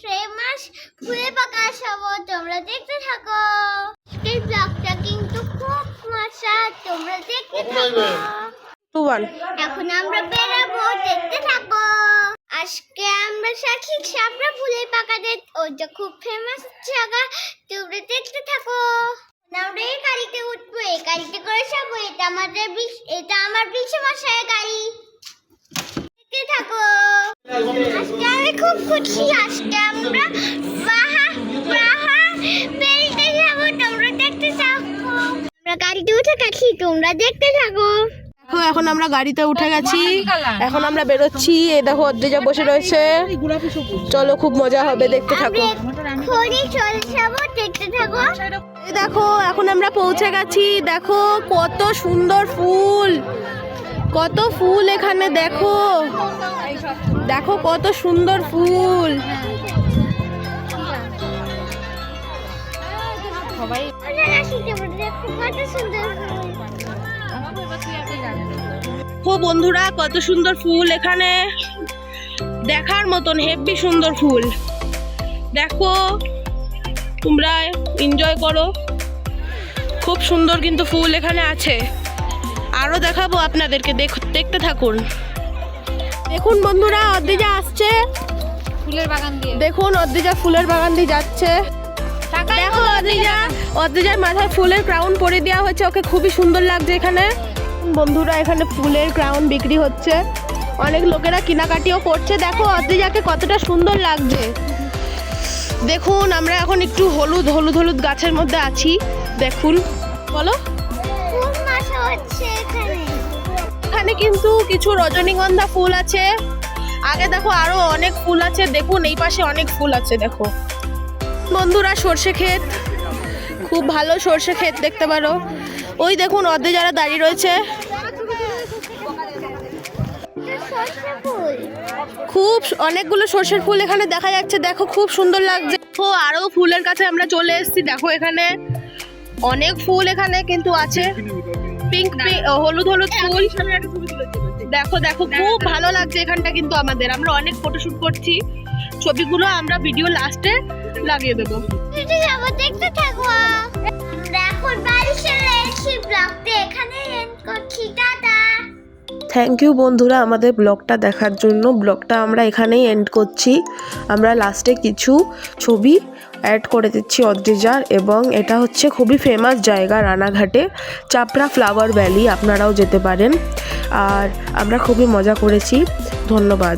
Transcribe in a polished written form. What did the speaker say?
Famous ফুলে পাকা শহর, তোমরা দেখতে থাকো। এই ব্লগটা কিন্তু খুব মজা, তোমরা দেখতে থাকো। এখন আমরা বেরাবো, দেখতে থাকো। আজকে আমরা সাক্ষী সাবরা ফুলে পাকাতে, ওটা খুব ফেমাস জায়গা, তোমরা দেখতে থাকো। আমরা এই গাড়িতে উঠবো, এই গাড়িতে করে যাবো। এটা আমার বিশ্বমশাইয়ের গাড়ি, দেখতে থাকো। আজকে আমি খুব খুশি, আজকে আমরা বেরিয়ে যাবো, তোমরা দেখতে থাকো। আমরা গাড়িতে উঠে গেছি, তোমরা দেখতে থাকো। এখন আমরা গাড়িতে উঠে গেছি, এখন আমরা বেরোচ্ছি। এই দেখো অদ্রিজা বসে রয়েছে, চলো খুব মজা হবে, দেখতে থাকো। দেখতে থাকো। এই দেখো এখন আমরা পৌঁছে গেছি, দেখো কত সুন্দর ফুল, কত ফুল এখানে, দেখো দেখো কত সুন্দর ফুল। ও বন্ধুরা, কত সুন্দর ফুল এখানে, দেখার মতন হেভি সুন্দর ফুল। দেখো তোমরা এনজয় করো, খুব সুন্দর কিন্তু ফুল এখানে আছে। আরো দেখাবো আপনাদেরকে, দেখতে থাকুন। দেখুন বন্ধুরা, অদ্রিজা আসছে ফুলের বাগান দিয়ে, দেখুন অদ্রিজা ফুলের বাগান দিয়ে যাচ্ছে। দেখো অদ্রিজার মাথায় ফুলের ক্রাউন পরে দেওয়া হচ্ছে, ওকে খুবই সুন্দর লাগছে এখানে। বন্ধুরা এখানে ফুলের ক্রাউন বিক্রি হচ্ছে, অনেক লোকেরা কেনাকাটিও করছে। দেখো অদ্রিজাকে কতটা সুন্দর লাগছে। দেখুন আমরা এখন একটু হলুদ হলুদ হলুদ গাছের মধ্যে আছি, দেখুন। বলো, খুব মজা হচ্ছে এখানে কিন্তু কিছু রজনীগন্ধা ফুল আছে। আগে দেখো আরো অনেক ফুল আছে, দেখুন এই পাশে অনেক ফুল আছে। দেখো বন্ধুরা সর্ষে ক্ষেত, খুব ভালো সর্ষে ক্ষেত দেখতে পারো। ওই দেখুন অদ্রিজারা দাঁড়িয়ে রয়েছে, খুব অনেকগুলো সর্ষের ফুল এখানে দেখা যাচ্ছে। দেখো খুব সুন্দর লাগছে। ও আরো ফুলের কাছে আমরা চলে এসেছি, দেখো এখানে অনেক ফুল এখানে কিন্তু আছে, পিঙ্ক হলুদ হলুদ ফুল। দেখো দেখো খুব ভালো লাগছে এখানটা কিন্তু আমাদের। আমরা অনেক ফটোশুট করছি, ছবিগুলো আমরা ভিডিও লাস্টে লাগিয়ে দেবো। দেখতে থাকো। এখন বাড়ি চলে এসেছি, ব্লগটা এখানে এন্ড করছি, টাটা। থ্যাংক ইউ বন্ধুরা আমাদের ব্লগটা দেখার জন্য। ব্লগটা আমরা এখানেই এন্ড করছি। আমরা লাস্টে কিছু ছবি অ্যাড করে দিচ্ছি অদ্রিজার, এবং এটা হচ্ছে খুবই ফেমাস জায়গা রানাঘাটে, চাপড়া ফ্লাওয়ার ভ্যালি, আপনারাও যেতে পারেন। আর আমরা খুবই মজা করেছি। ধন্যবাদ।